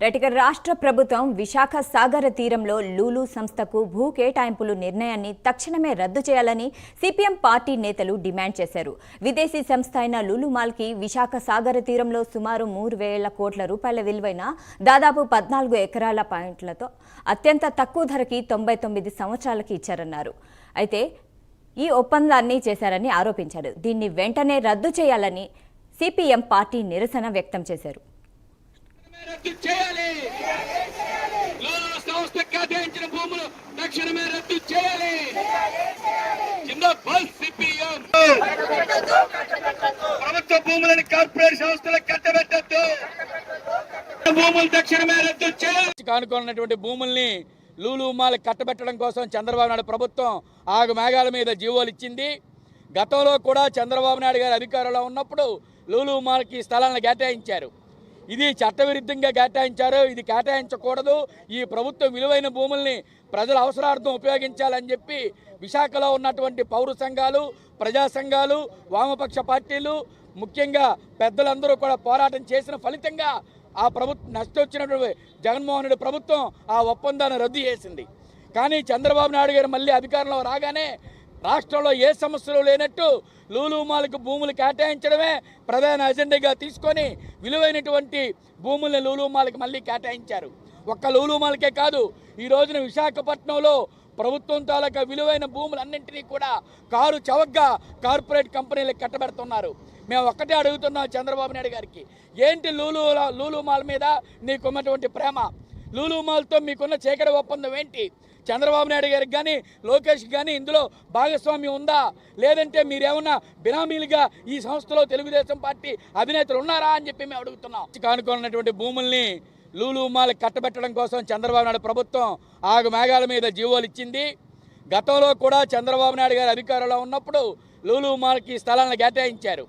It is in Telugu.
రాష్ట్ర ప్రభుత్వం విశాఖ సాగర తీరంలో లూలు సంస్థకు భూ కేటాయింపుల నిర్ణయాన్ని తక్షణమే రద్దు చేయాలని సిపిఎం పార్టీ నేతలు డిమాండ్ చేశారు. విదేశీ సంస్థ అయిన లూలు మాల్కి విశాఖ సాగర తీరంలో సుమారు 3,000 కోట్ల రూపాయల విలువైన దాదాపు 14 ఎకరాల పాయింట్లతో అత్యంత తక్కువ ధరకి 99 సంవత్సరాలకి ఇచ్చారన్నారు. అయితే ఈ ఒప్పందాన్ని చేశారని ఆరోపించారు. దీన్ని వెంటనే రద్దు చేయాలని సిపిఎం పార్టీ నిరసన వ్యక్తం చేశారు. రద్దు చేయాలి. లూలు సంస్థకు కేటాయించిన భూములు తక్షణమే రద్దు చేయాలి. జిందాబాద్ సిపిఎం. ప్రభుత్వ భూములను కార్పొరేట్ సంస్థలకు కట్టబెట్టద్దు. భూములు తక్షణమే రద్దు చేయాలి. కానుకున్నటువంటి భూముల్ని లూలు మాల్ కట్టబెట్టడం కోసం చంద్రబాబు నాయుడు ప్రభుత్వం ఆగు మేఘాల మీద జీవోలు ఇచ్చింది. గతంలో కూడా చంద్రబాబు నాయుడు గారు అధికారంలో ఉన్నప్పుడు లూలు మాల్కి స్థలాలను కేటాయించారు. ఇది చట్టవిరుద్ధంగా కేటాయించారు. ఇది కేటాయించకూడదు. ఈ ప్రభుత్వ విలువైన భూముల్ని ప్రజల అవసరార్థం ఉపయోగించాలని చెప్పి విశాఖలో ఉన్నటువంటి పౌర సంఘాలు, ప్రజా సంఘాలు, వామపక్ష పార్టీలు, ముఖ్యంగా పెద్దలందరూ కూడా పోరాటం చేసిన ఫలితంగా ఆ ప్రభుత్వం నష్టొచ్చినటువంటి జగన్మోహన్ రెడ్డి ప్రభుత్వం ఆ ఒప్పందాన్ని రద్దు చేసింది. కానీ చంద్రబాబు నాయుడు గారు మళ్ళీ అధికారంలో రాగానే రాష్ట్రంలో ఏ సమస్యలు లేనట్టు లూలు మాల్కు భూములు కేటాయించడమే ప్రధాన అజెండాగా తీసుకొని విలువైనటువంటి భూముల్ని లూలు మాల్కి మళ్ళీ కేటాయించారు. ఒక్క లూలు మాల్కే కాదు, ఈ రోజున విశాఖపట్నంలో ప్రభుత్వం తాలూకా విలువైన భూములన్నింటినీ కూడా కారు చవకగా కార్పొరేట్ కంపెనీలకు కట్టబెడుతున్నారు. మేము ఒక్కటే అడుగుతున్నాం చంద్రబాబు నాయుడు గారికి, ఏంటి లూలు మాల్ మీద నీకున్నటువంటి ప్రేమ? లూలు మాల్తో మీకున్న చీకటి ఒప్పందం ఏంటి? చంద్రబాబు నాయుడు గారికి కానీ లోకేష్ కానీ ఇందులో భాగస్వామ్యం ఉందా? లేదంటే మీరేమన్నా బినామీలుగా ఈ సంస్థలో తెలుగుదేశం పార్టీ అధినేతలు ఉన్నారా అని చెప్పి మేము అడుగుతున్నాం. కానుకున్నటువంటి భూముల్ని లూలు మాల్ కట్టబెట్టడం కోసం చంద్రబాబు నాయుడు ప్రభుత్వం ఆగు మేఘాల మీద జీవోలు ఇచ్చింది. గతంలో కూడా చంద్రబాబు నాయుడు గారు అధికారంలో ఉన్నప్పుడు లూలు మాల్కి స్థలాలను కేటాయించారు.